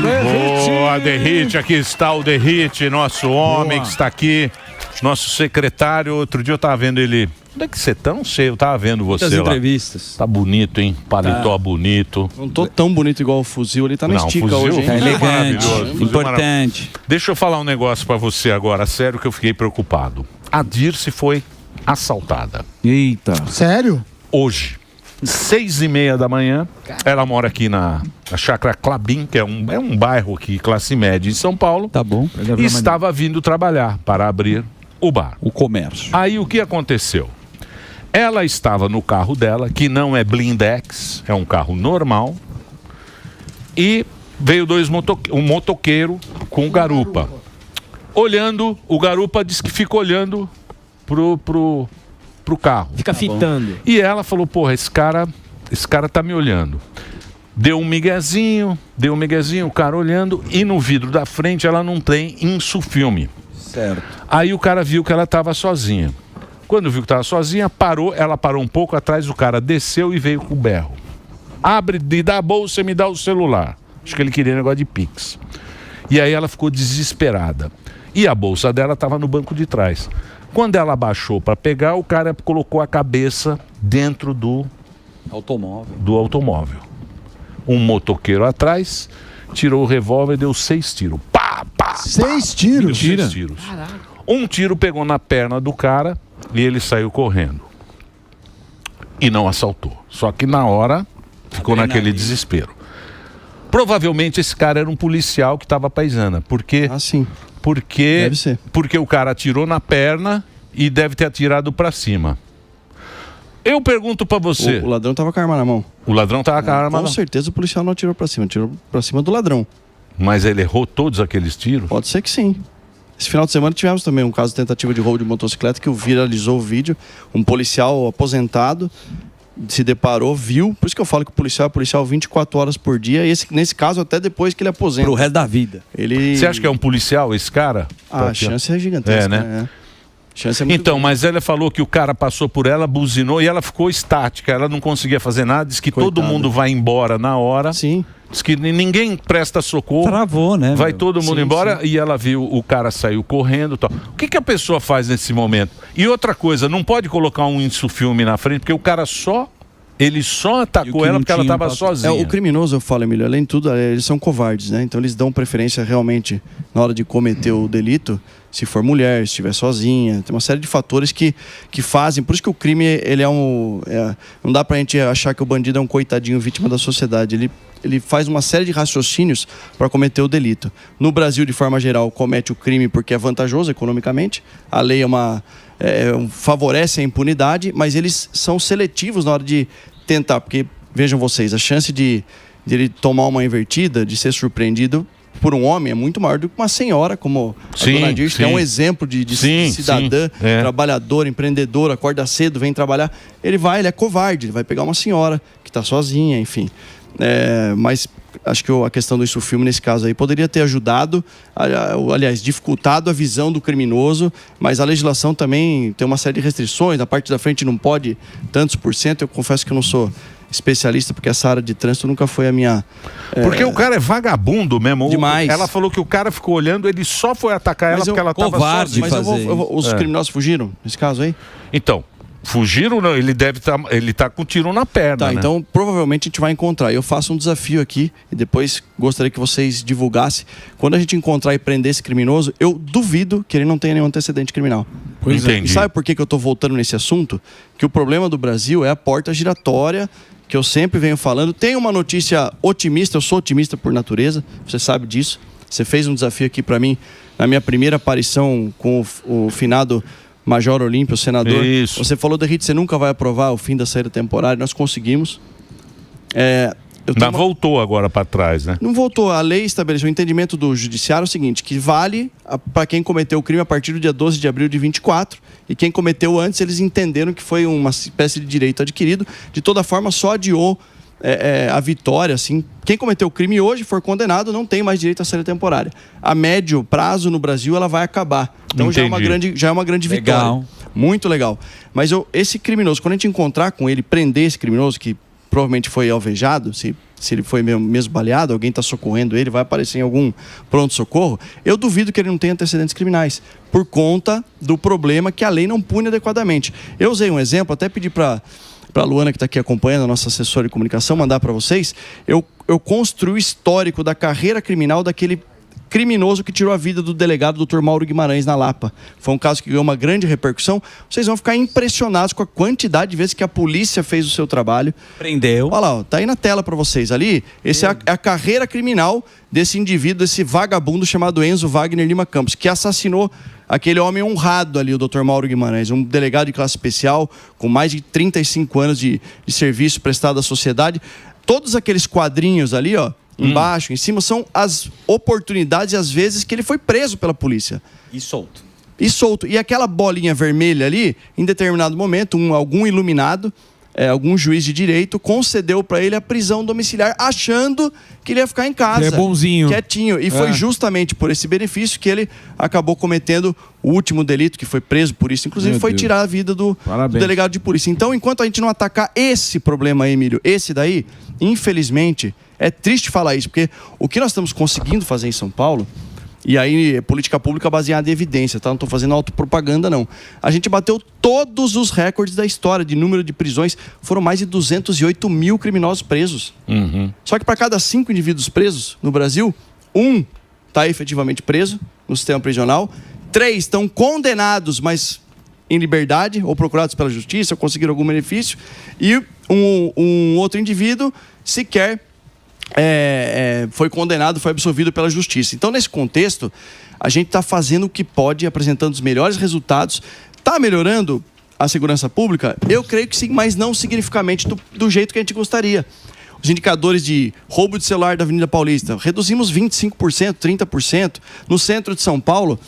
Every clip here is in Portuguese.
Boa, Derrite, aqui está o Derrite, nosso homem que está aqui, nosso secretário. Outro dia eu estava vendo ele. Onde é que você tá? Não sei, eu tava vendo você lá. Entrevistas. Tá bonito, hein? Paletó bonito. Não tô tão bonito igual o fuzil, ele tá na estica fuzil, hoje, hein? Tá elegante, importante. Deixa eu falar um negócio pra você agora, sério, que eu fiquei preocupado. A Dirce foi assaltada. Eita. Sério? Hoje, 6h30 da manhã, ela mora aqui na Chácara Clabim, que é um bairro aqui, classe média, em São Paulo. Tá bom. E estava vindo trabalhar para abrir o bar. O comércio. Aí o que aconteceu? Ela estava no carro dela, que não é blindex, é um carro normal, e veio um motoqueiro com garupa. Olhando, o garupa disse que fica olhando pro carro. Fica fitando. E ela falou, porra, esse cara tá me olhando. Deu um miguezinho, o cara olhando, e no vidro da frente ela não tem insufilme. Certo. Aí o cara viu que ela estava sozinha. Quando viu que estava sozinha, ela parou um pouco atrás, o cara desceu e veio com o berro. Abre, me dá a bolsa e me dá o celular. Acho que ele queria negócio de Pix. E aí ela ficou desesperada. E a bolsa dela estava no banco de trás. Quando ela abaixou para pegar, o cara colocou a cabeça dentro do automóvel. Um motoqueiro atrás, tirou o revólver e deu 6 tiros. Pá, pá, 6 tiros? 6 tiros. Um tiro pegou na perna do cara e ele saiu correndo. E não assaltou. Só que na hora ficou naquele desespero. Provavelmente esse cara era um policial que estava paisana. Porque, Deve ser. Porque o cara atirou na perna e deve ter atirado para cima. Eu pergunto pra você. O ladrão tava com a arma na mão. O ladrão tava com a arma na mão. Com certeza o policial não atirou pra cima, atirou pra cima do ladrão. Mas ele errou todos aqueles tiros? Pode ser que sim. Esse final de semana tivemos também um caso de tentativa de roubo de motocicleta que viralizou o vídeo. Um policial aposentado se deparou, viu. Por isso que eu falo que o policial é policial 24 horas por dia. E nesse caso, até depois que ele aposenta. Pro resto da vida. Você acha que é um policial esse cara? A chance é gigantesca, né? Chance é muito então, grande. mas ela falou que o cara passou por ela, buzinou e ela ficou estática. Ela não conseguia fazer nada. Diz que todo mundo vai embora na hora. Sim. Diz que ninguém presta socorro. Travou, né? Vai todo mundo embora e ela viu o cara saiu correndo e tal. O que a pessoa faz nesse momento? E outra coisa, não pode colocar um insufilme na frente, porque o cara ele só atacou ela porque ela estava sozinha. O criminoso, eu falo, Emílio, além de tudo, eles são covardes, né? Então eles dão preferência realmente na hora de cometer o delito, se for mulher, se estiver sozinha. Tem uma série de fatores que fazem. Por isso que o crime, ele não dá pra gente achar que o bandido é um coitadinho vítima da sociedade. Ele faz uma série de raciocínios para cometer o delito. No Brasil, de forma geral, comete o crime porque é vantajoso economicamente. A lei favorece a impunidade, mas eles são seletivos na hora de tentar. Porque, vejam vocês, a chance de ele tomar uma invertida, de ser surpreendido por um homem é muito maior do que uma senhora, como a dona Dirce, que é um exemplo de cidadã, trabalhadora, empreendedora, acorda cedo, vem trabalhar. Ele é covarde, ele vai pegar uma senhora que está sozinha, enfim. Mas acho que a questão do insufilme nesse caso aí poderia ter ajudado, aliás, dificultado a visão do criminoso, mas a legislação também tem uma série de restrições, na parte da frente não pode tantos por cento. Eu confesso que eu não sou especialista, porque essa área de trânsito nunca foi a minha... Porque o cara é vagabundo mesmo. Demais. Ela falou que o cara ficou olhando, ele só foi atacar ela porque ela estava sozinha. Mas os criminosos fugiram nesse caso aí? Então, fugiram não, ele tá com tiro na perna, né? Então provavelmente a gente vai encontrar. Eu faço um desafio aqui e depois gostaria que vocês divulgassem. Quando a gente encontrar e prender esse criminoso, eu duvido que ele não tenha nenhum antecedente criminal. Entendi. E sabe por que eu tô voltando nesse assunto? Que o problema do Brasil é a porta giratória, que eu sempre venho falando. Tem uma notícia otimista, eu sou otimista por natureza, você sabe disso. Você fez um desafio aqui para mim na minha primeira aparição com o finado Major Olímpio, o senador. Isso. Você falou, Derrite, você nunca vai aprovar o fim da saída temporária. Nós conseguimos. Voltou agora para trás, né? Não voltou. A lei estabeleceu o entendimento do judiciário é o seguinte, que vale para quem cometeu o crime a partir do dia 12 de abril de 24, e quem cometeu antes, eles entenderam que foi uma espécie de direito adquirido. De toda forma, só adiou a vitória, assim. Quem cometeu o crime hoje for condenado não tem mais direito à saída temporária. A médio prazo no Brasil ela vai acabar. Então já é uma grande vitória. Muito legal. Mas esse criminoso, quando a gente encontrar com ele, prender esse criminoso, que provavelmente foi alvejado, se ele foi mesmo baleado, alguém está socorrendo ele, vai aparecer em algum pronto-socorro, eu duvido que ele não tenha antecedentes criminais, por conta do problema que a lei não pune adequadamente. Eu usei um exemplo, até pedi para a Luana, que está aqui acompanhando, a nossa assessora de comunicação, mandar para vocês. Eu construí o histórico da carreira criminal daquele criminoso que tirou a vida do delegado Dr. Mauro Guimarães na Lapa. Foi um caso que ganhou uma grande repercussão. Vocês vão ficar impressionados com a quantidade de vezes que a polícia fez o seu trabalho. Prendeu. Olha lá, ó, tá aí na tela para vocês ali. Esse é a carreira criminal desse indivíduo, desse vagabundo chamado Enzo Wagner Lima Campos, que assassinou aquele homem honrado ali, o Dr. Mauro Guimarães, um delegado de classe especial, com mais de 35 anos de serviço prestado à sociedade. Todos aqueles quadrinhos ali, ó, embaixo, em cima, são as oportunidades e as vezes que ele foi preso pela polícia. E solto. E aquela bolinha vermelha ali, em determinado momento, algum iluminado, algum juiz de direito, concedeu para ele a prisão domiciliar, achando que ele ia ficar em casa. Ele é bonzinho. Quietinho. E foi justamente por esse benefício que ele acabou cometendo o último delito, que foi preso por isso. Inclusive, Meu foi Deus. tirar a vida do delegado de polícia. Então, enquanto a gente não atacar esse problema aí, Emílio, esse daí, infelizmente, é triste falar isso, porque o que nós estamos conseguindo fazer em São Paulo, e aí política pública baseada em evidência, tá? Não estou fazendo autopropaganda, não. A gente bateu todos os recordes da história de número de prisões. Foram mais de 208 mil criminosos presos. Só que para cada 5 indivíduos presos no Brasil, 1 está efetivamente preso no sistema prisional, 3 estão condenados, mas em liberdade, ou procurados pela justiça, ou conseguiram algum benefício, e um outro indivíduo sequer foi condenado, foi absolvido pela justiça. Então, nesse contexto, a gente está fazendo o que pode, apresentando os melhores resultados. Está melhorando a segurança pública? Eu creio que sim, mas não significativamente do jeito que a gente gostaria. Os indicadores de roubo de celular da Avenida Paulista, reduzimos 25%, 30%. No centro de São Paulo,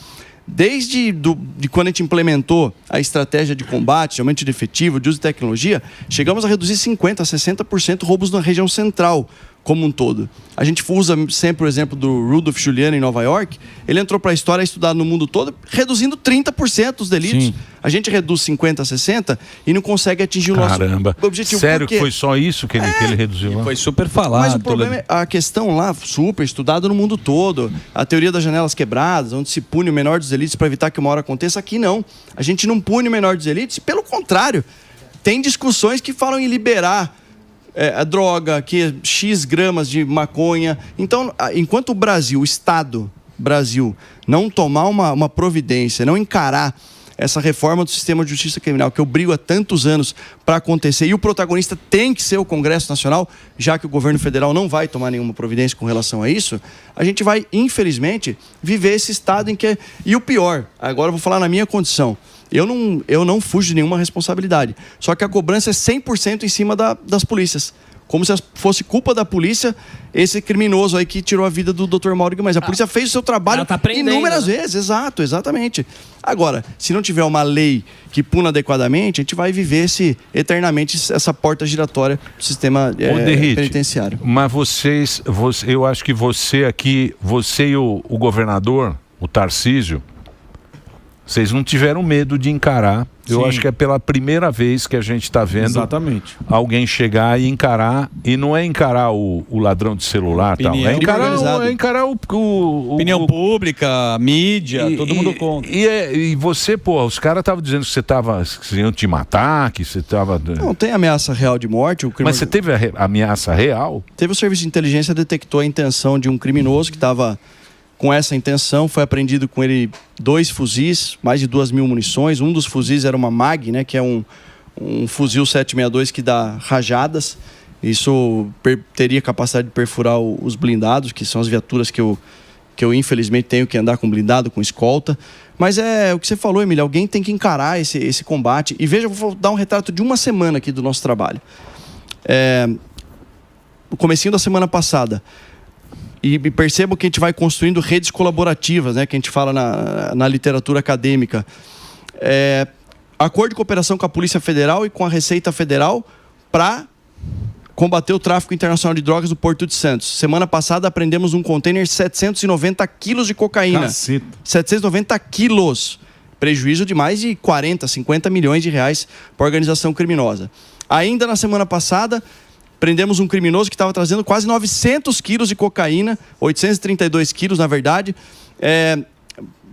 desde de quando a gente implementou a estratégia de combate, de aumento de efetivo, de uso de tecnologia, chegamos a reduzir 50% a 60% roubos na região central como um todo. A gente usa sempre o exemplo do Rudolph Giuliani em Nova York. Ele entrou para a história, estudado no mundo todo, reduzindo 30% dos delitos. Sim. A gente reduz 50% a 60% e não consegue atingir o nosso objetivo. Sério que foi só isso que ele reduziu lá? Foi super falado. Mas o problema é a questão lá, super estudada no mundo todo. A teoria das janelas quebradas, onde se pune o menor dos delitos para evitar que uma hora aconteça. Aqui não. A gente não pune o menor dos delitos. Pelo contrário, tem discussões que falam em liberar a droga, que X gramas de maconha. Então, enquanto o Estado Brasil, não tomar uma providência, não encarar essa reforma do sistema de justiça criminal, que eu brigo há tantos anos para acontecer, e o protagonista tem que ser o Congresso Nacional, já que o governo federal não vai tomar nenhuma providência com relação a isso, a gente vai, infelizmente, viver esse estado em que... E o pior, agora eu vou falar na minha condição, eu não fujo de nenhuma responsabilidade. Só que a cobrança é 100% em cima das polícias. Como se fosse culpa da polícia esse criminoso aí que tirou a vida do Dr. Mauro Guimarães. A polícia fez o seu trabalho inúmeras vezes. Exatamente. Agora, se não tiver uma lei que puna adequadamente, a gente vai viver eternamente essa porta giratória do sistema penitenciário. Mas eu acho que você e o governador, o Tarcísio, vocês não tiveram medo de encarar. Eu acho que é pela primeira vez que a gente está vendo alguém chegar e encarar, e não é encarar o ladrão de celular, tal. É encarar o opinião pública, a mídia, todo mundo conta. E você, pô, os caras estavam dizendo que que iam te matar, que você estava... Não tem ameaça real de morte. Mas você teve a ameaça real? Teve o serviço de inteligência, detectou a intenção de um criminoso que estava... Com essa intenção, foi apreendido com ele 2 fuzis, mais de 2.000 munições. Um dos fuzis era uma MAG, né, que é um fuzil 762 que dá rajadas. Isso teria capacidade de perfurar os blindados, que são as viaturas que eu infelizmente tenho que andar com blindado, com escolta. Mas é o que você falou, Emílio, alguém tem que encarar esse combate. E veja, eu vou dar um retrato de uma semana aqui do nosso trabalho. No comecinho da semana passada... E percebo que a gente vai construindo redes colaborativas, né, que a gente fala na literatura acadêmica. Acordo de cooperação com a Polícia Federal e com a Receita Federal para combater o tráfico internacional de drogas do Porto de Santos. Semana passada apreendemos um container 790 quilos de cocaína. Caceta. 790 quilos. Prejuízo de mais de 40, 50 milhões de reais para a organização criminosa. Ainda na semana passada... prendemos um criminoso que estava trazendo quase 900 quilos de cocaína, 832 quilos, na verdade,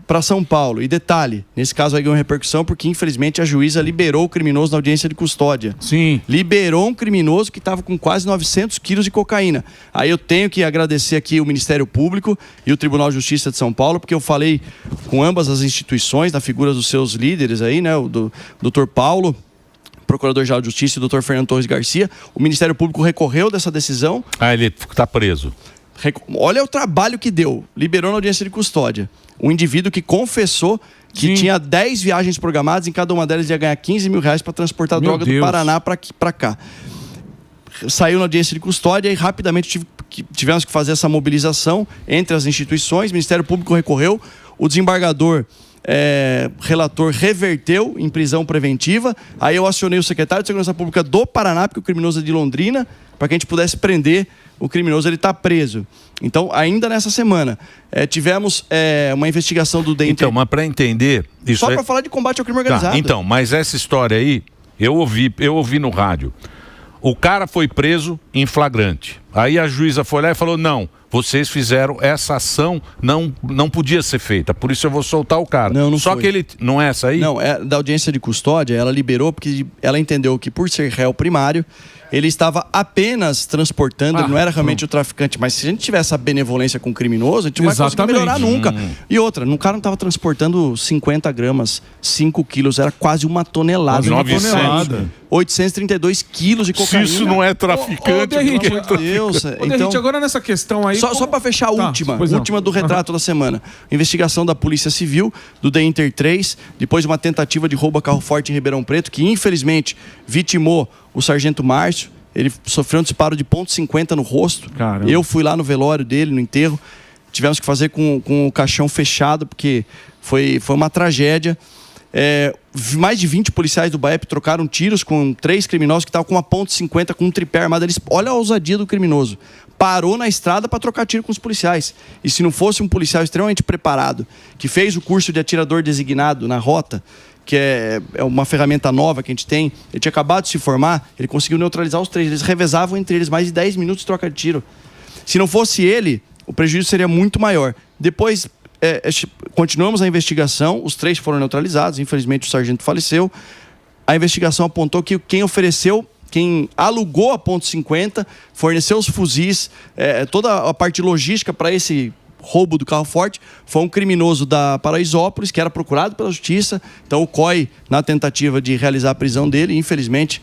para São Paulo. E detalhe, nesse caso aí ganhou repercussão porque, infelizmente, a juíza liberou o criminoso na audiência de custódia. Sim. Liberou um criminoso que estava com quase 900 quilos de cocaína. Aí eu tenho que agradecer aqui o Ministério Público e o Tribunal de Justiça de São Paulo, porque eu falei com ambas as instituições, na figura dos seus líderes aí, né, o do Dr. Paulo, Procurador-Geral de Justiça, e o Dr. Fernando Torres Garcia. O Ministério Público recorreu dessa decisão. Ele está preso. Olha o trabalho que deu. Liberou na audiência de custódia. Um indivíduo que confessou que tinha 10 viagens programadas, em cada uma delas ia ganhar 15 mil reais para transportar droga do Paraná para cá. Saiu na audiência de custódia e rapidamente tivemos que fazer essa mobilização entre as instituições. O Ministério Público recorreu. O desembargador relator reverteu em prisão preventiva. Aí eu acionei o secretário de Segurança Pública do Paraná, porque o criminoso é de Londrina, para que a gente pudesse prender o criminoso. Ele está preso. Então, ainda nessa semana, tivemos uma investigação do DEINTER. Então, mas para entender... Isso só para falar de combate ao crime organizado. Tá, então, mas essa história aí, eu ouvi no rádio. O cara foi preso em flagrante. Aí a juíza foi lá e falou, não, vocês fizeram essa ação, não podia ser feita, por isso eu vou soltar o cara. Não Só foi. que ele... Não é essa aí? Não, da audiência de custódia, ela liberou porque ela entendeu que, por ser réu primário, ele estava apenas transportando, ele não era realmente o traficante. Mas se a gente tiver essa benevolência com o criminoso, a gente não vai conseguir melhorar nunca. E outra, o cara não estava transportando 50 gramas, 5 quilos, era quase uma tonelada. 832 quilos de cocaína. Se isso não é traficante, Derrite, meu Deus. Então, agora nessa questão aí... Só para fechar a última do retrato da semana. Investigação da Polícia Civil, do DEINTER 3, depois de uma tentativa de roubo a carro forte em Ribeirão Preto, que infelizmente vitimou o sargento Márcio. Ele sofreu um disparo de .50 no rosto. Caramba. Eu fui lá no velório dele, no enterro. Tivemos que fazer com o caixão fechado, porque foi uma tragédia. Mais de 20 policiais do BAEP trocaram tiros com 3 criminosos que estavam com uma .50, com um tripé armado. Olha a ousadia do criminoso. Parou na estrada para trocar tiro com os policiais. E se não fosse um policial extremamente preparado, que fez o curso de atirador designado na rota, que é uma ferramenta nova que a gente tem, ele tinha acabado de se formar, ele conseguiu neutralizar os 3. Eles revezavam entre eles mais de 10 minutos de troca de tiro. Se não fosse ele, o prejuízo seria muito maior. Depois, continuamos a investigação, os 3 foram neutralizados, infelizmente o sargento faleceu. A investigação apontou que quem alugou a .50, forneceu os fuzis, toda a parte logística para esse roubo do carro forte, foi um criminoso da Paraisópolis, que era procurado pela justiça. Então o COI, na tentativa de realizar a prisão dele, infelizmente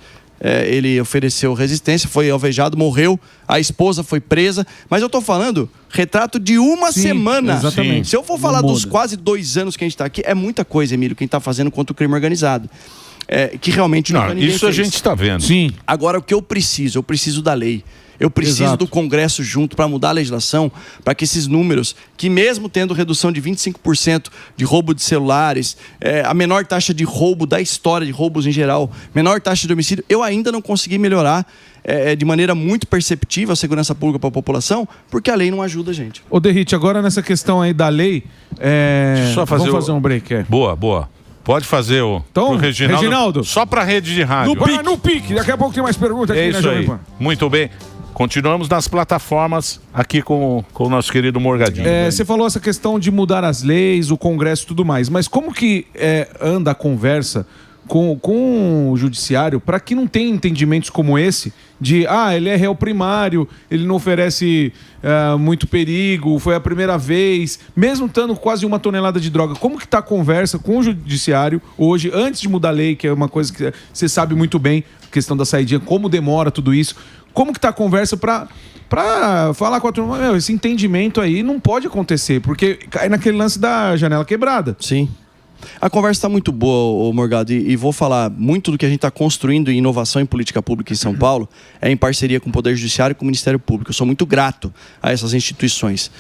ele ofereceu resistência, foi alvejado, morreu, a esposa foi presa. Mas eu estou falando retrato de uma semana. Exatamente. Se eu for falar dos quase 2 anos que a gente está aqui, é muita coisa, Emílio, quem está fazendo contra o crime organizado. Que realmente não isso fez. A gente está vendo. Sim. Agora, o que eu preciso da lei. Eu preciso do Congresso junto para mudar a legislação, para que esses números, que mesmo tendo redução de 25% de roubo de celulares, a menor taxa de roubo da história de roubos em geral, menor taxa de homicídio, eu ainda não consegui melhorar de maneira muito perceptível a segurança pública para a população, porque a lei não ajuda a gente. Derrite, agora nessa questão aí da lei, só vamos fazer um break. Boa. Pode fazer então, Reginaldo. Só para a rede de rádio. No pique. Daqui a pouco tem mais perguntas aqui, isso aí. Muito bem. Continuamos nas plataformas aqui com o nosso querido Morgadinho. Você falou essa questão de mudar as leis, o Congresso e tudo mais, mas como que anda a conversa com o judiciário para que não tenha entendimentos como esse de, ele é réu primário, ele não oferece muito perigo, foi a primeira vez, mesmo estando quase 1 tonelada de droga. Como que está a conversa com o judiciário hoje, antes de mudar a lei, que é uma coisa que você sabe muito bem, questão da saidinha, como demora tudo isso, como que está a conversa para falar com a turma, esse entendimento aí não pode acontecer, porque cai naquele lance da janela quebrada. Sim. A conversa está muito boa, Morgado, e vou falar muito do que a gente está construindo em inovação em política pública em São Paulo, em parceria com o Poder Judiciário e com o Ministério Público. Eu sou muito grato a essas instituições.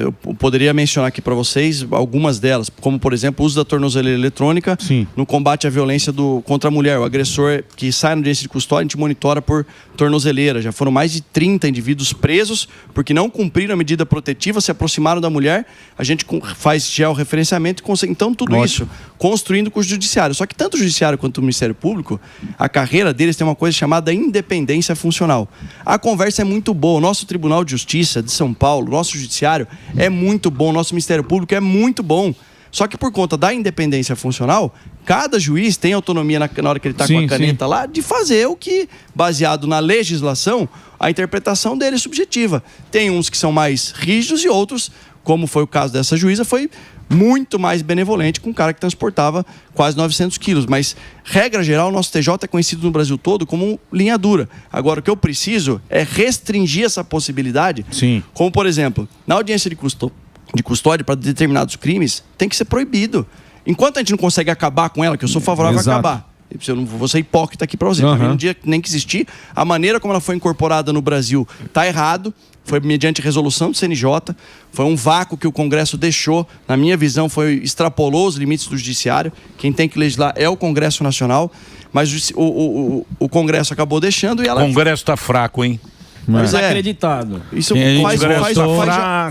Eu poderia mencionar aqui para vocês algumas delas, como, por exemplo, o uso da tornozeleira eletrônica no combate à violência contra a mulher. O agressor que sai na audiência de custódia, a gente monitora por tornozeleira. Já foram mais de 30 indivíduos presos porque não cumpriram a medida protetiva, se aproximaram da mulher, a gente faz georreferenciamento e consegue. Então, tudo isso construindo com o judiciário. Só que tanto o judiciário quanto o Ministério Público, a carreira deles tem uma coisa chamada independência funcional. A conversa é muito boa. O nosso Tribunal de Justiça de São Paulo, o nosso judiciário é muito bom, o nosso Ministério Público é muito bom. Só que por conta da independência funcional, cada juiz tem autonomia na hora que ele está com a caneta lá de fazer o que, baseado na legislação, a interpretação dele é subjetiva. Tem uns que são mais rígidos e outros, como foi o caso dessa juíza, foi muito mais benevolente com um cara que transportava quase 900 quilos. Mas, regra geral, o nosso TJ é conhecido no Brasil todo como linha dura. Agora, o que eu preciso é restringir essa possibilidade. Sim. Como, por exemplo, na audiência de custódia para determinados crimes, tem que ser proibido. Enquanto a gente não consegue acabar com ela, que eu sou favorável a acabar. Eu não vou ser hipócrita aqui para você. Para mim, um dia nem que existir, a maneira como ela foi incorporada no Brasil está errado. Foi mediante resolução do CNJ. Foi um vácuo que o Congresso deixou. Na minha visão, extrapolou os limites do Judiciário. Quem tem que legislar é o Congresso Nacional. Mas o Congresso acabou deixando e ela... O Congresso está fraco, hein? Mas acreditado. Isso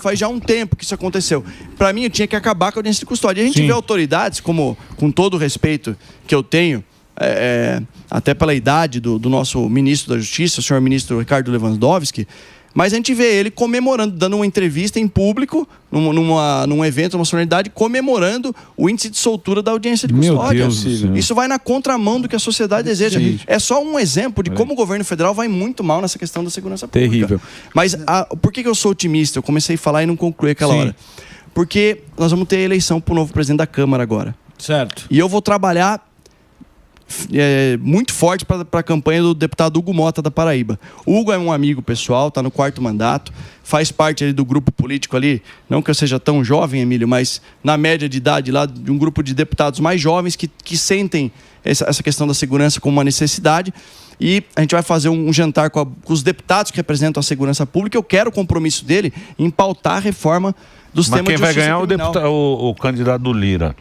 faz já um tempo que isso aconteceu. Para mim, eu tinha que acabar com a audiência de custódia. A gente vê autoridades, como, com todo o respeito que eu tenho, até pela idade do nosso ministro da Justiça, o senhor ministro Ricardo Lewandowski, mas a gente vê ele comemorando, dando uma entrevista em público, num evento, numa solenidade, comemorando o índice de soltura da audiência de custódia. Isso vai na contramão do que a sociedade deseja. É só um exemplo de como o governo federal vai muito mal nessa questão da segurança pública. Terrível. Mas por que eu sou otimista? Eu comecei a falar e não concluí aquela hora. Porque nós vamos ter eleição para o novo presidente da Câmara agora. Certo. E eu vou trabalhar muito forte para a campanha do deputado Hugo Mota da Paraíba. O Hugo é um amigo pessoal, está no 4º mandato, faz parte ali do grupo político ali, não que eu seja tão jovem, Emílio, mas na média de idade lá, de um grupo de deputados mais jovens que sentem essa questão da segurança como uma necessidade. E a gente vai fazer um jantar com os deputados que representam a segurança pública. Eu quero o compromisso dele em pautar a reforma dos temas de justiça criminal. Mas quem vai ganhar é o candidato do Lira.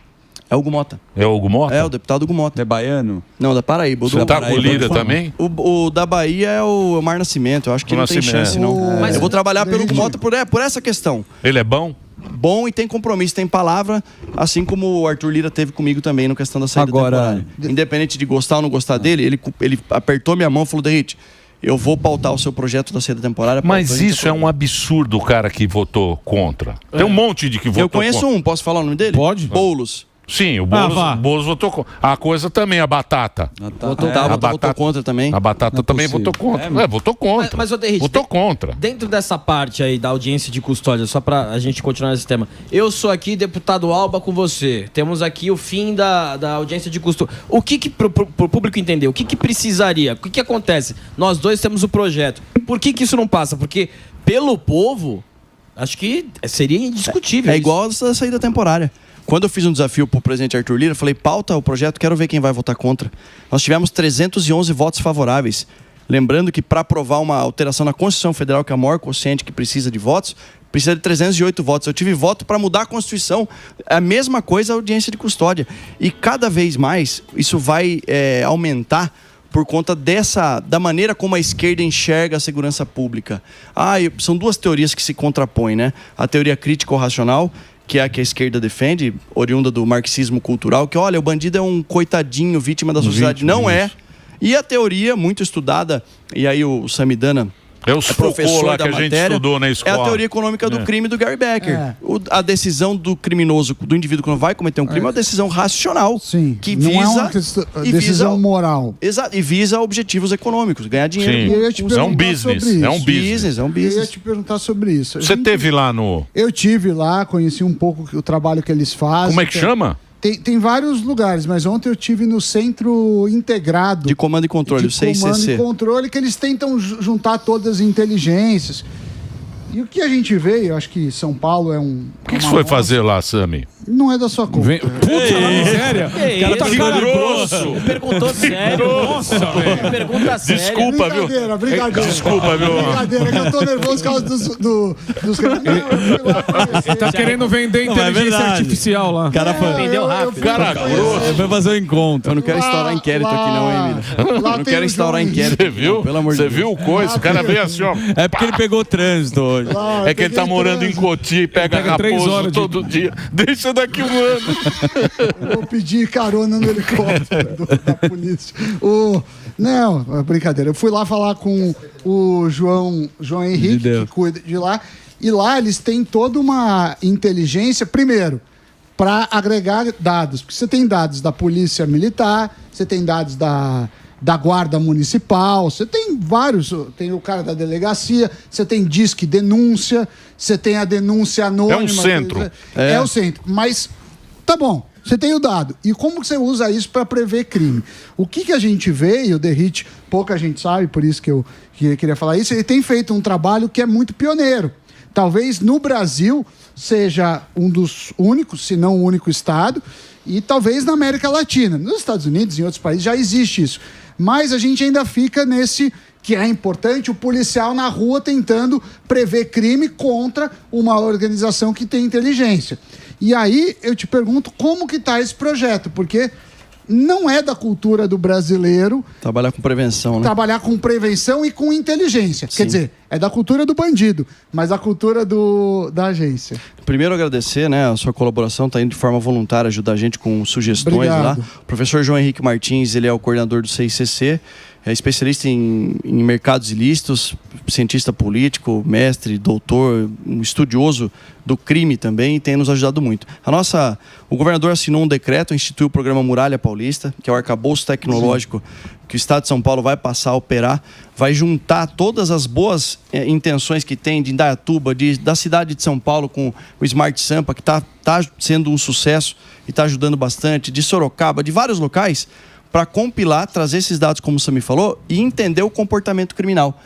É o Hugo Mota. É o Hugo Mota? É, o deputado Hugo Mota. É baiano? Não, da Paraíba. Você tá com o Lira também? O da Bahia é o Mar Nascimento. Eu acho que não tem chance, não. Mas eu vou trabalhar pelo Hugo Mota por essa questão. Ele é bom? Bom e tem compromisso, tem palavra, assim como o Arthur Lira teve comigo também na questão da saída temporária. Independente de gostar ou não gostar dele, ele apertou minha mão e falou, Derrite, eu vou pautar o seu projeto da saída temporária. Mas isso é um absurdo, o cara que votou contra. Tem um monte de que votou contra. Eu conheço um, posso falar o nome dele? Pode. Boulos. Sim, o Boulos votou contra. A coisa também, a batata. Votou contra também. A batata também votou contra. Votou contra. Mas Derrite, votou contra. Dentro dessa parte aí da audiência de custódia, só pra a gente continuar nesse tema. Eu sou aqui, deputado Alba, com você. Temos aqui o fim da audiência de custódia. O que pro público entender? O que precisaria? O que acontece? Nós dois temos o projeto. Por que isso não passa? Porque pelo povo, acho que seria indiscutível. É igual a saída temporária. Quando eu fiz um desafio para o presidente Arthur Lira, eu falei, pauta o projeto, quero ver quem vai votar contra. Nós tivemos 311 votos favoráveis. Lembrando que para aprovar uma alteração na Constituição Federal, que é a maior quociente que precisa de votos, precisa de 308 votos. Eu tive voto para mudar a Constituição. A mesma coisa a audiência de custódia. E cada vez mais isso vai aumentar por conta da maneira como a esquerda enxerga a segurança pública. São duas teorias que se contrapõem, né? A teoria crítico-racional, que é a que a esquerda defende, oriunda do marxismo cultural, que, olha, o bandido é um coitadinho, vítima da sociedade. Não é. E a teoria, muito estudada, e aí o Samidana É o professor lá que a gente estudou na escola. É a teoria econômica do crime do Gary Becker. A decisão do criminoso, do indivíduo que não vai cometer um crime, é uma decisão racional. Sim. Que não visa, é uma decisão moral. Exato. E visa objetivos econômicos, ganhar dinheiro. É um business. É um business. É um business. Eu ia te perguntar sobre isso. Você teve lá no... Eu tive lá, conheci um pouco o trabalho que eles fazem. Como é que chama? Tem vários lugares, mas ontem eu tive no Centro Integrado de Comando e Controle, o CICC. Comando e Controle, que eles tentam juntar todas as inteligências. E o que a gente vê, eu acho que São Paulo é um... O que você foi fazer lá, Sami? Não é da sua conta. Puta, sério? O cara tá cara grosso. Perguntou sério. Nossa, velho. Pergunta sério. Desculpa, viu? Brincadeira. Desculpa, viu? Brincadeira, que eu tô nervoso por causa dos... Ele tá querendo vender inteligência artificial lá. O cara foi... Vendeu rápido. Cara grosso. Vai fazer o encontro. Eu não quero instaurar inquérito aqui não, hein, Emílio? Eu não quero instaurar inquérito. Você viu? Pelo amor de Deus. Você viu o coisa? O cara veio assim, ó. É porque ele pegou o trânsito hoje. É que ele tá morando em Cotia e pega 3 Raposo horas todo dia. Deixa daqui 1 ano. Eu vou pedir carona no helicóptero da polícia. Não, é brincadeira. Eu fui lá falar com o João Henrique, que cuida de lá. E lá eles têm toda uma inteligência, primeiro, para agregar dados. Porque você tem dados da polícia militar, você tem dados da guarda municipal, você tem vários, tem o cara da delegacia, você tem disque denúncia, você tem a denúncia anônima. É um centro. É o centro, mas tá bom, você tem o dado. E como que você usa isso para prever crime? O que a gente vê, e o Derrite, pouca gente sabe, por isso que eu queria falar isso, ele tem feito um trabalho que é muito pioneiro. Talvez no Brasil seja um dos únicos, se não o único estado, e talvez na América Latina. Nos Estados Unidos, em outros países, já existe isso. Mas a gente ainda fica nesse que é importante, o policial na rua tentando prever crime contra uma organização que tem inteligência. E aí eu te pergunto como que está esse projeto, porque não é da cultura do brasileiro Trabalhar com prevenção, né? trabalhar com prevenção e com inteligência. Sim. Quer dizer, é da cultura do bandido, mas da cultura da agência. Primeiro agradecer, né, a sua colaboração, está indo de forma voluntária ajudar a gente com sugestões. Obrigado. Lá. O professor João Henrique Martins, ele é o coordenador do CICC, é especialista em mercados ilícitos, cientista político, mestre, doutor, um estudioso do crime também, e tem nos ajudado muito. O governador assinou um decreto, instituiu o programa Muralha Paulista, que é o arcabouço tecnológico que o Estado de São Paulo vai passar a operar, vai juntar todas as boas intenções que tem de Indaiatuba, da cidade de São Paulo com o Smart Sampa, que está sendo um sucesso e está ajudando bastante, de Sorocaba, de vários locais, para compilar, trazer esses dados, como o Sami falou, e entender o comportamento criminal.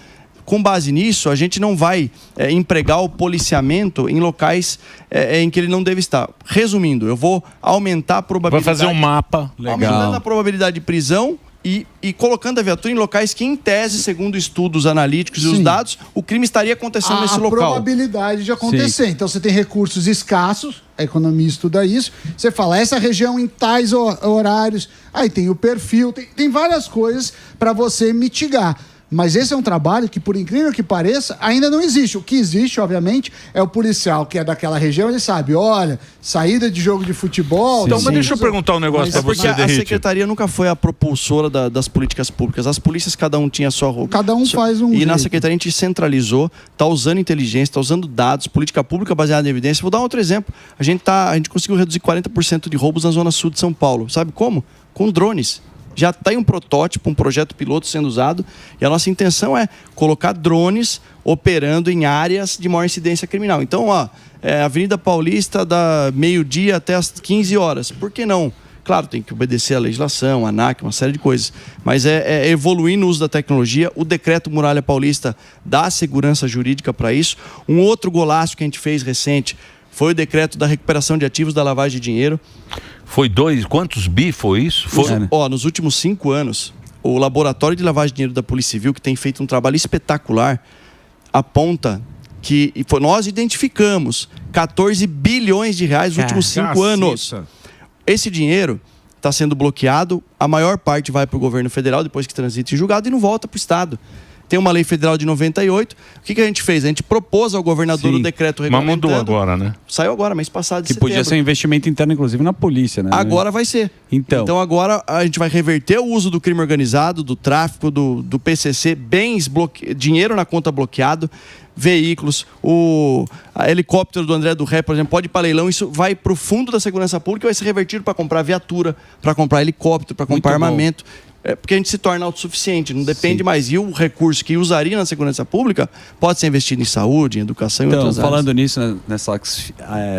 Com base nisso, a gente não vai empregar o policiamento em locais em que ele não deve estar. Resumindo, eu vou aumentar a probabilidade... Vai fazer um mapa. Aumentando a probabilidade de prisão e colocando a viatura em locais que, em tese, segundo estudos analíticos e os dados, o crime estaria acontecendo nesse local. A probabilidade de acontecer. Sim. Então, você tem recursos escassos, a economia estuda isso, você fala, essa região em tais horários, aí tem o perfil, tem várias coisas para você mitigar. Mas esse é um trabalho que, por incrível que pareça, ainda não existe. O que existe, obviamente, é o policial que é daquela região, ele sabe, olha, saída de jogo de futebol... Então, mas deixa eu perguntar um negócio para você, porque a secretaria nunca foi a propulsora das políticas públicas. As polícias, cada um tinha a sua roupa. Cada um faz um E jeito. na secretaria a gente centralizou, está usando inteligência, está usando dados, política pública baseada em evidência. Vou dar um outro exemplo. A gente conseguiu reduzir 40% de roubos na zona sul de São Paulo. Sabe como? Com drones. Já tem um protótipo, um projeto piloto sendo usado, e a nossa intenção é colocar drones operando em áreas de maior incidência criminal. Então, Avenida Paulista, da meio-dia até as 15 horas. Por que não? Claro, tem que obedecer à legislação, a ANAC, uma série de coisas. Mas é evoluir no uso da tecnologia. O decreto Muralha Paulista dá segurança jurídica para isso. Um outro golaço que a gente fez recente foi o decreto da recuperação de ativos da lavagem de dinheiro. Foi quantos bi foi isso? Nos últimos 5 anos, o Laboratório de Lavagem de Dinheiro da Polícia Civil, que tem feito um trabalho espetacular, aponta que nós identificamos 14 bilhões de reais nos últimos 5 anos. Esse dinheiro está sendo bloqueado, a maior parte vai para o governo federal, depois que transita em julgado, e não volta para o Estado. Tem uma lei federal de 98. O que a gente fez? A gente propôs ao governador o decreto regulamentando. Mas mudou agora, né? Saiu agora, mês passado, de setembro. Que podia ser um investimento interno, inclusive, na polícia, né? Agora vai ser. Então agora a gente vai reverter o uso do crime organizado, do tráfico, do PCC, bens, dinheiro na conta bloqueado, veículos, o helicóptero do André do Ré, por exemplo, pode ir para leilão, isso vai para o fundo da segurança pública e vai ser revertido para comprar viatura, para comprar helicóptero, para comprar armamento. Porque a gente se torna autossuficiente, não depende mais. E o recurso que usaria na segurança pública pode ser investido em saúde, em educação e outras áreas. Falando nisso,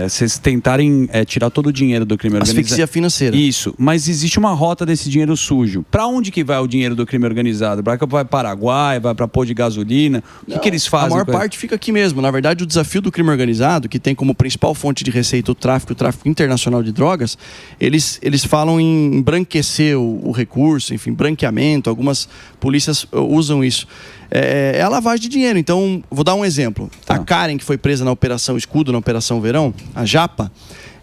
vocês tentarem tirar todo o dinheiro do crime organizado. Asfixia financeira. Isso, mas existe uma rota desse dinheiro sujo. Para onde que vai o dinheiro do crime organizado? Vai para o Paraguai, vai para pôr de gasolina? O que eles fazem? A maior parte fica aqui mesmo. Na verdade, o desafio do crime organizado, que tem como principal fonte de receita o tráfico internacional de drogas, eles falam em embranquecer o recurso, enfim, branqueamento, algumas polícias usam isso. É a lavagem de dinheiro. Então, vou dar um exemplo. A Karen, que foi presa na Operação Escudo, na Operação Verão, a Japa,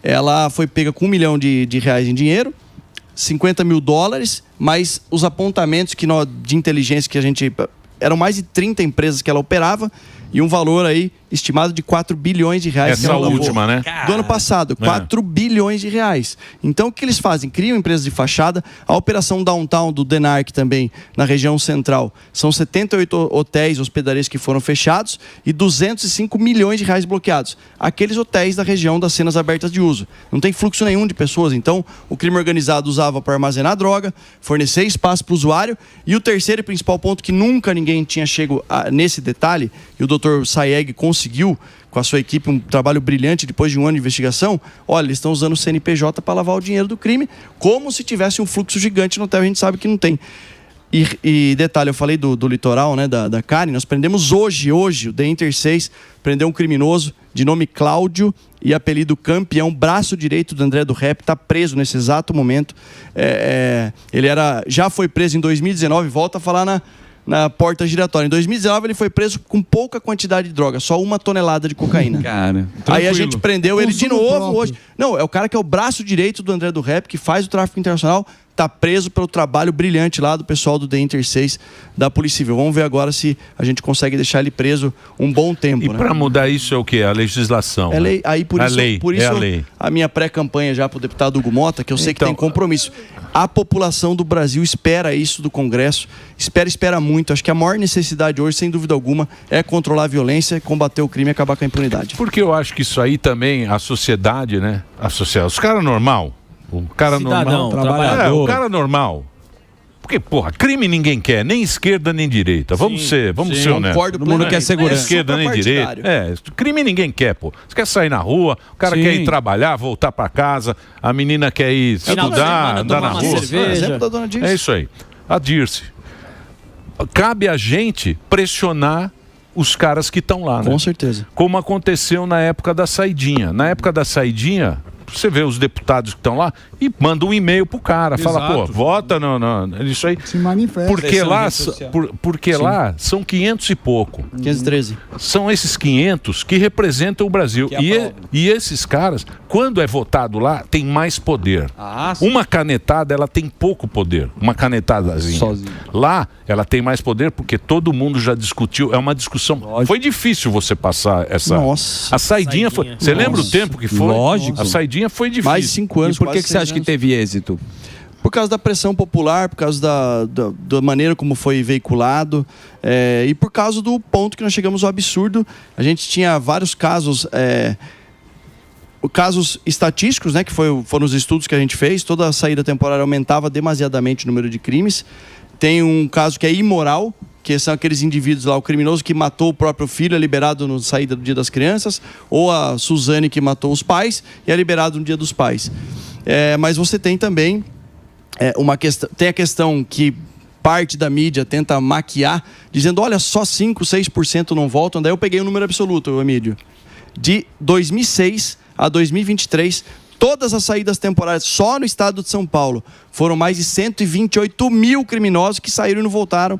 ela foi pega com R$1 milhão de reais em dinheiro, $50 mil, mas os apontamentos de inteligência que a gente... Eram mais de 30 empresas que ela operava, e um valor aí estimado de 4 bilhões de reais. Essa última, né? Do ano passado, 4 bilhões de reais. Então, o que eles fazem? Criam empresas de fachada. A operação Downtown do Denarc também, na região central, são 78 hotéis, hospedarias que foram fechados e 205 milhões de reais bloqueados. Aqueles hotéis da região das cenas abertas de uso. Não tem fluxo nenhum de pessoas. Então, o crime organizado usava para armazenar droga, fornecer espaço para o usuário. E o terceiro e principal ponto, que nunca ninguém tinha chego nesse detalhe, e o Dr. Sayeg conseguiu, com a sua equipe, um trabalho brilhante depois de um ano de investigação. Olha, eles estão usando o CNPJ para lavar o dinheiro do crime, como se tivesse um fluxo gigante no hotel. A gente sabe que não tem. E detalhe, eu falei do litoral, né, da Karen. Nós prendemos hoje, o The Inter 6 prendeu um criminoso de nome Cláudio e apelido Campeão, braço direito do André do Rap, está preso nesse exato momento. Ele já foi preso em 2019, volta a falar na porta giratória. Em 2019 ele foi preso com pouca quantidade de droga, só 1 tonelada de cocaína. Cara, aí a gente prendeu ele de novo próprio. hoje. Não, é o cara que é o braço direito do André do Rap, que faz o tráfico internacional, tá preso pelo trabalho brilhante lá do pessoal do The Inter 6 da Polícia Civil. Vamos ver agora se a gente consegue deixar ele preso um bom tempo. E né? para mudar isso é o quê? A legislação. É lei. Aí por isso, é a lei. A minha pré-campanha já para o deputado Hugo Mota, que eu sei que Então, tem compromisso. A população do Brasil espera isso do Congresso, espera muito. Acho que a maior necessidade hoje, sem dúvida alguma, é controlar a violência, combater o crime e acabar com a impunidade. Porque eu acho que isso aí também, a sociedade, né? Os caras normal. O cara Cidadão, normal. trabalhador. O cara normal. Porque, porra, crime ninguém quer, nem esquerda nem direita. Vamos ser honestos. Concordo Todo mundo quer plenamente. segurança. Nem esquerda nem direita. Crime ninguém quer, pô. Você quer sair na rua, o cara Sim. quer ir trabalhar, voltar pra casa, a menina quer ir Final de estudar, semana, andar na tomar uma rua. cerveja. Exemplo da dona Dirce. É isso aí. A Dirce. Cabe a gente pressionar os caras que estão lá, né? Com certeza. Como aconteceu na época da saidinha. Na época da saidinha, você vê os deputados que estão lá e manda um e-mail pro cara. Fala, pô, vota nisso aí. Se manifesta. Porque lá são 500 e pouco. 513. São esses 500 que representam o Brasil. E esses caras, quando é votado lá, tem mais poder. Uma canetada, ela tem pouco poder. Uma canetadazinha. Sozinho. Lá, ela tem mais poder porque todo mundo já discutiu. É uma discussão. Lógico. Foi difícil você passar essa... Nossa. A saidinha foi... Você lembra o tempo que foi? Lógico. A saidinha foi difícil. Mais de 5 anos. E por que quase você 6 acha que anos. teve êxito? Por causa da pressão popular, por causa da maneira como foi veiculado, e por causa do ponto que nós chegamos ao absurdo. A gente tinha vários casos, casos estatísticos, né, que foram os estudos que a gente fez. Toda a saída temporária aumentava demasiadamente o número de crimes. Tem um caso que é imoral, que são aqueles indivíduos lá, o criminoso que matou o próprio filho é liberado na saída do Dia das Crianças, ou a Suzane que matou os pais e é liberado no Dia dos Pais. Mas você tem também uma questão, tem a questão que parte da mídia tenta maquiar, dizendo, olha, só 5, 6% não voltam. Daí eu peguei o número absoluto, Emílio. De 2006 a 2023, todas as saídas temporárias, só no estado de São Paulo, foram mais de 128 mil criminosos que saíram e não voltaram.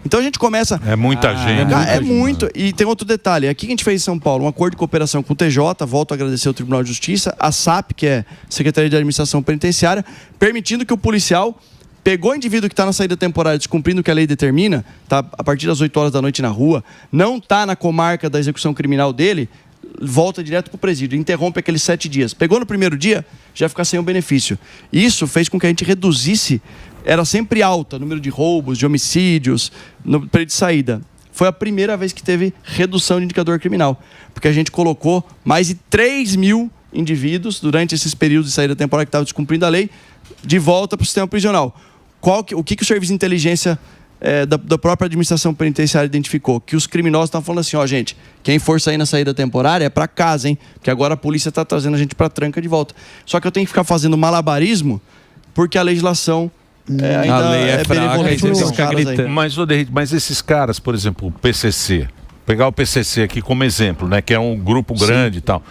Então a gente começa... É muita gente. É muito. E tem outro detalhe. Aqui que a gente fez em São Paulo, um acordo de cooperação com o TJ, volto a agradecer ao Tribunal de Justiça, a SAP, que é Secretaria de Administração Penitenciária, permitindo que o policial pegou o indivíduo que está na saída temporária, descumprindo o que a lei determina, está a partir das 8 horas da noite na rua, não está na comarca da execução criminal dele, volta direto para o presídio, interrompe aqueles 7 dias. Pegou no primeiro dia, já fica sem o benefício. Isso fez com que a gente reduzisse, era sempre alta o número de roubos, de homicídios, no período de saída. Foi a primeira vez que teve redução de indicador criminal, porque a gente colocou mais de 3 mil indivíduos, durante esses períodos de saída temporária que estavam descumprindo a lei, de volta para o sistema prisional. O que o Serviço de Inteligência da própria administração penitenciária identificou? Que os criminosos estavam falando assim, gente, quem for sair na saída temporária é para casa, hein? Porque agora a polícia está trazendo a gente para tranca de volta. Só que eu tenho que ficar fazendo malabarismo porque a legislação ainda A lei é fraca, benevolente aí você com tem que os ficar caras aí. gritando. Mas esses caras, por exemplo, o PCC, pegar o PCC aqui como exemplo, né, que é um grupo grande e tal.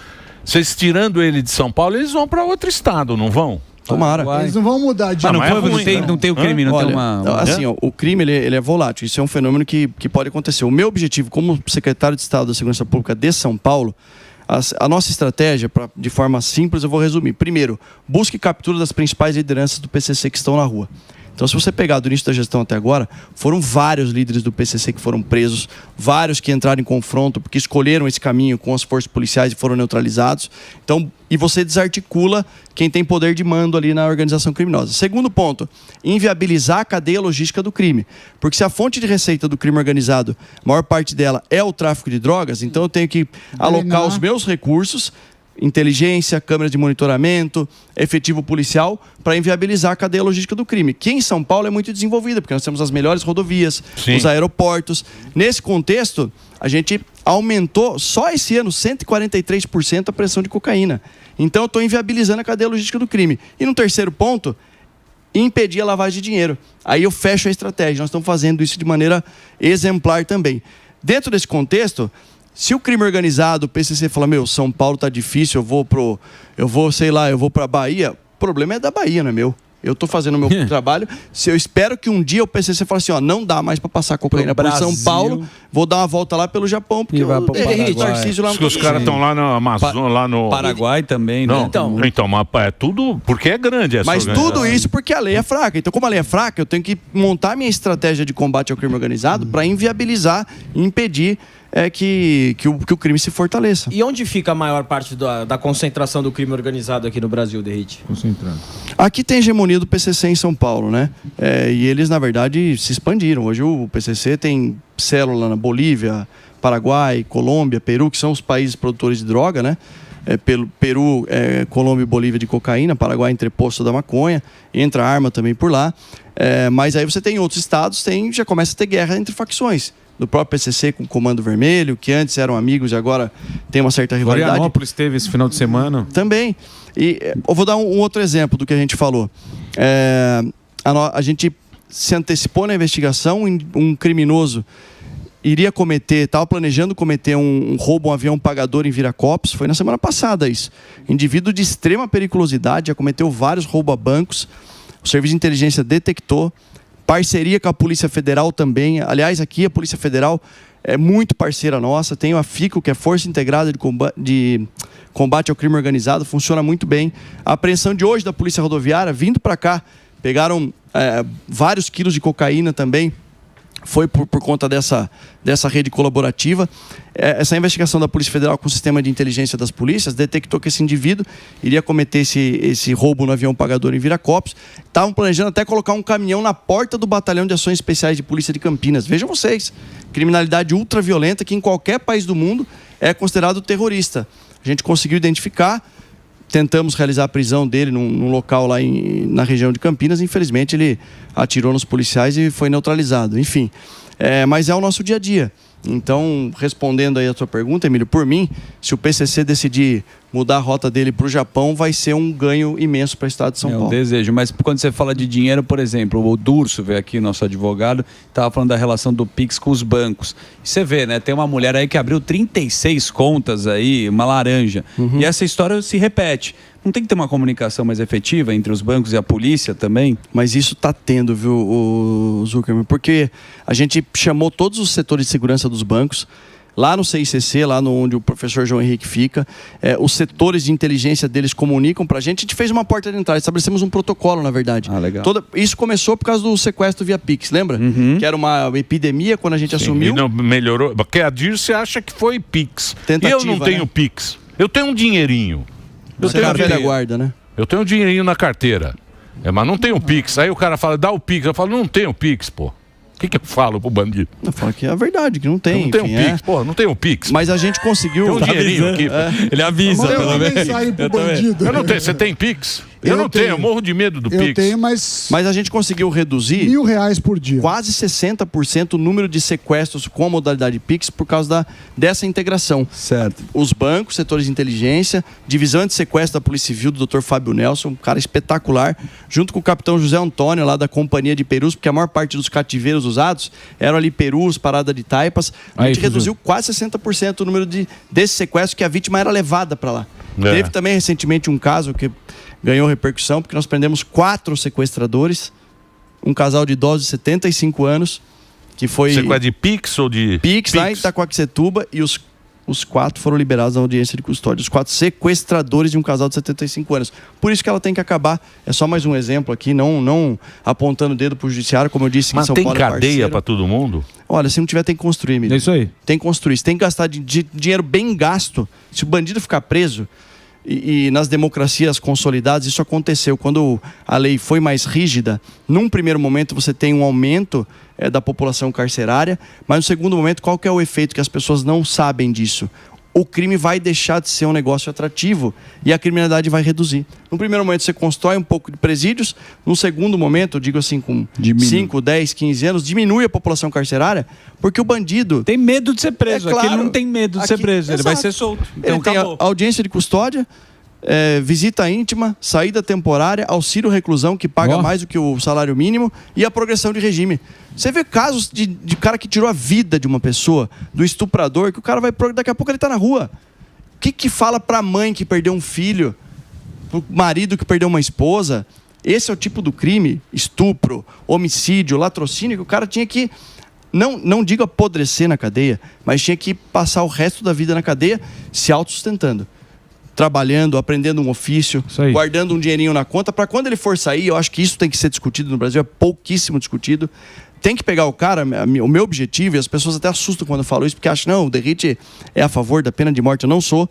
Vocês tirando ele de São Paulo, eles vão para outro estado, não vão? Tomara. Eles não vão mudar de... Mas não, mas é foi, ruim, não tem o crime, não Olha, tem uma... assim, ó, o crime ele é volátil. Isso é um fenômeno que pode acontecer. O meu objetivo como secretário de Estado da Segurança Pública de São Paulo, a nossa estratégia, de forma simples, eu vou resumir. Primeiro, busque captura das principais lideranças do PCC que estão na rua. Então, se você pegar do início da gestão até agora, foram vários líderes do PCC que foram presos, vários que entraram em confronto porque escolheram esse caminho com as forças policiais e foram neutralizados. Então, e você desarticula quem tem poder de mando ali na organização criminosa. Segundo ponto, inviabilizar a cadeia logística do crime. Porque se a fonte de receita do crime organizado, a maior parte dela é o tráfico de drogas, então eu tenho que alocar os meus recursos, inteligência, câmeras de monitoramento, efetivo policial, para inviabilizar a cadeia logística do crime, que em São Paulo é muito desenvolvida, porque nós temos as melhores rodovias, os aeroportos. Nesse contexto, a gente aumentou, só esse ano, 143% a pressão de cocaína. Então, eu estou inviabilizando a cadeia logística do crime. E no terceiro ponto, impedir a lavagem de dinheiro. Aí eu fecho a estratégia. Nós estamos fazendo isso de maneira exemplar também. Dentro desse contexto, se o crime organizado, o PCC fala, São Paulo tá difícil, eu vou para Bahia, o problema é da Bahia, não é meu. Eu estou fazendo o meu trabalho. Se eu espero que um dia o PCC fale assim, não dá mais para passar cocaína por São Paulo, vou dar uma volta lá pelo Japão, porque vai pro Tarcísio lá os caras estão lá no Amazônia, lá no Paraguai também, não, né? Então, mas é tudo porque é grande essa Mas tudo isso porque a lei é fraca. Então, como a lei é fraca, eu tenho que montar minha estratégia de combate ao crime organizado para inviabilizar e impedir que o crime se fortaleça. E onde fica a maior parte da concentração do crime organizado aqui no Brasil, Derrite? Concentrado. Aqui tem hegemonia do PCC em São Paulo, né? E eles, na verdade, se expandiram. Hoje o PCC tem célula na Bolívia, Paraguai, Colômbia, Peru, que são os países produtores de droga, né? Peru, Colômbia e Bolívia de cocaína, Paraguai entreposto da maconha, entra arma também por lá. Mas aí você tem outros estados, já começa a ter guerra entre facções. Do próprio PCC com o Comando Vermelho, que antes eram amigos e agora tem uma certa rivalidade. Florianópolis teve esse final de semana. Também. E eu vou dar um outro exemplo do que a gente falou. A gente se antecipou na investigação, um criminoso estava planejando cometer um roubo a um avião pagador em Viracopos, foi na semana passada isso. Indivíduo de extrema periculosidade, já cometeu vários roubos a bancos, o Serviço de Inteligência detectou, parceria com a Polícia Federal também. Aliás, aqui a Polícia Federal é muito parceira nossa. Tem a FICO, que é Força Integrada de Combate ao Crime Organizado, funciona muito bem. A apreensão de hoje da Polícia Rodoviária, vindo para cá, pegaram vários quilos de cocaína também. Foi por conta dessa rede colaborativa. Essa investigação da Polícia Federal com o sistema de inteligência das polícias detectou que esse indivíduo iria cometer esse roubo no avião pagador em Viracopos. Estavam planejando até colocar um caminhão na porta do Batalhão de Ações Especiais de Polícia de Campinas. Vejam vocês, criminalidade ultraviolenta que em qualquer país do mundo é considerado terrorista. A gente conseguiu identificar, tentamos realizar a prisão dele num local lá na região de Campinas. Infelizmente, ele atirou nos policiais e foi neutralizado. Enfim, mas é o nosso dia a dia. Então, respondendo aí a sua pergunta, Emílio, por mim, se o PCC decidir mudar a rota dele para o Japão, vai ser um ganho imenso para o estado de São Paulo. É um desejo, mas quando você fala de dinheiro, por exemplo, o Durso veio aqui, nosso advogado, estava falando da relação do Pix com os bancos. E você vê, né, tem uma mulher aí que abriu 36 contas aí, uma laranja, e essa história se repete. Não tem que ter uma comunicação mais efetiva entre os bancos e a polícia também? Mas isso está tendo, viu, o Zuckerman? Porque a gente chamou todos os setores de segurança dos bancos, lá no CICC, lá onde o professor João Henrique fica, os setores de inteligência deles comunicam para a gente fez uma porta de entrada, estabelecemos um protocolo, na verdade. Legal. Isso começou por causa do sequestro via Pix, lembra? Que era uma epidemia quando a gente assumiu. E não melhorou, porque a Dirce acha que foi Pix. Tentativa, eu não tenho Pix. Eu tenho um dinheirinho. Você é a velha guarda, né? Eu tenho um dinheirinho na carteira. Mas não tenho Pix. Aí o cara fala, dá o Pix. Eu falo, não tenho Pix, pô. O que eu falo pro bandido? Eu falo que é a verdade, que não tem. Não tenho Pix, pô, não tenho Pix. Mas a gente conseguiu. Tem um dinheirinho aqui. Ele avisa, pelo menos. Bandido. Eu não tenho. Você tem Pix? Eu não tenho, eu morro de medo do Pix. Eu tenho, mas a gente conseguiu reduzir R$1.000 por dia. Quase 60% o número de sequestros com a modalidade Pix por causa dessa integração. Certo. Os bancos, setores de inteligência, divisão de sequestro da Polícia Civil do Dr. Fábio Nelson, um cara espetacular, junto com o capitão José Antônio, lá da Companhia de Perus, porque a maior parte dos cativeiros usados eram ali Perus, Parada de Taipas. A gente reduziu quase 60% o número desses sequestros que a vítima era levada para lá. Teve também recentemente um caso que ganhou repercussão, porque nós prendemos 4 sequestradores, um casal de idosos de 75 anos, que foi... Sequestro de Pix ou de... Pix lá em Itacoaxetuba, e os os 4 foram liberados na audiência de custódia. Os 4 sequestradores de um casal de 75 anos. Por isso que ela tem que acabar. É só mais um exemplo aqui, não apontando o dedo para o judiciário, como eu disse, Mas que São tem Paulo cadeia para todo mundo? Olha, se não tiver, tem que construir, Emílio. É isso aí. Tem que construir. Você tem que gastar dinheiro bem gasto. Se o bandido ficar preso, e nas democracias consolidadas isso aconteceu. Quando a lei foi mais rígida, num primeiro momento você tem um aumento da população carcerária, mas no segundo momento, qual que é o efeito? Que as pessoas não sabem disso. O crime vai deixar de ser um negócio atrativo e a criminalidade vai reduzir. No primeiro momento você constrói um pouco de presídios, no segundo momento, eu digo assim, com 5, 10, 15 anos, diminui a população carcerária, porque o bandido... Tem medo de ser preso, claro, aqui ele não tem medo de ser preso, ele vai ser solto. Então ele tem acabou. a audiência de custódia, visita íntima, saída temporária, auxílio reclusão, que paga mais do que o salário mínimo, e a progressão de regime. Você vê casos de cara que tirou a vida de uma pessoa, do estuprador, que o cara vai... Daqui a pouco ele tá na rua. O que fala pra mãe que perdeu um filho, pro marido que perdeu uma esposa? Esse é o tipo do crime, estupro, homicídio, latrocínio, que o cara tinha que... Não digo apodrecer na cadeia, mas tinha que passar o resto da vida na cadeia se autossustentando. Trabalhando, aprendendo um ofício, guardando um dinheirinho na conta, para quando ele for sair, eu acho que isso tem que ser discutido no Brasil, é pouquíssimo discutido. Tem que pegar o cara, o meu objetivo, e as pessoas até assustam quando eu falo isso, porque acham, não, o Derrite é a favor da pena de morte. Eu não sou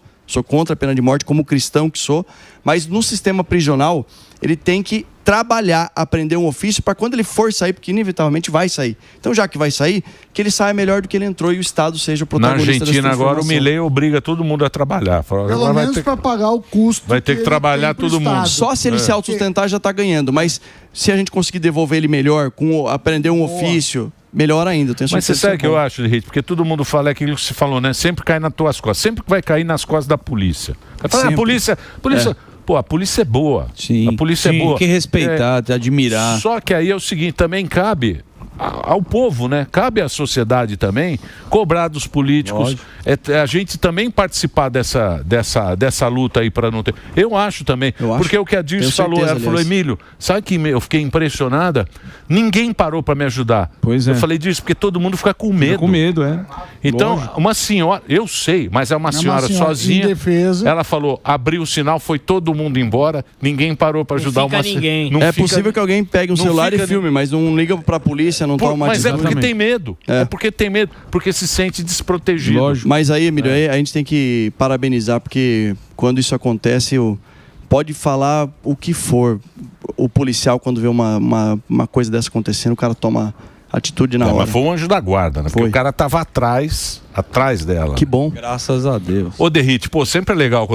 contra a pena de morte como cristão que sou, mas no sistema prisional, ele tem que trabalhar, aprender um ofício para quando ele for sair, porque inevitavelmente vai sair. Então, já que vai sair, que ele saia melhor do que ele entrou e o Estado seja o protagonista. Na Argentina agora o Milei obriga todo mundo a trabalhar. Pelo menos para pagar o custo. Vai ter que trabalhar todo mundo. Só se ele se autossustentar já está ganhando, mas se a gente conseguir devolver ele melhor, aprender um ofício, melhor ainda. Mas você sabe o que eu acho, Derrite? Porque todo mundo fala aquilo que você falou, né? Sempre cai nas tuas costas. Sempre vai cair nas costas da polícia. A polícia... Pô, a polícia é boa. Sim, a polícia é boa. Tem que respeitar, admirar. Só que aí é o seguinte, também cabe ao povo, né? Cabe à sociedade também cobrar dos políticos. A gente também participar dessa luta aí para não ter. Eu acho também. Porque o que a Dirce falou, ela falou, Emílio, sabe que eu fiquei impressionada? Ninguém parou para me ajudar. Pois é. Eu falei disso porque todo mundo fica com medo. Fica com medo, é. Então, uma senhora, eu sei, mas é uma senhora sozinha. Indefesa. Ela falou, abriu o sinal, foi todo mundo embora, ninguém parou para ajudar uma ninguém. É possível que alguém pegue um celular e filme, mas não liga para a polícia, não toma uma Mas decisão. é porque tem medo. É porque tem medo, porque se sente desprotegido. Lógico. Mas aí, Emílio, a gente tem que parabenizar, porque quando isso acontece, pode falar o que for. O policial, quando vê uma coisa dessa acontecendo, o cara toma atitude na hora. Mas foi um anjo da guarda, né? Porque o cara tava atrás dela. Que bom. Graças a Deus. Ô, Derrite, pô, sempre é legal quando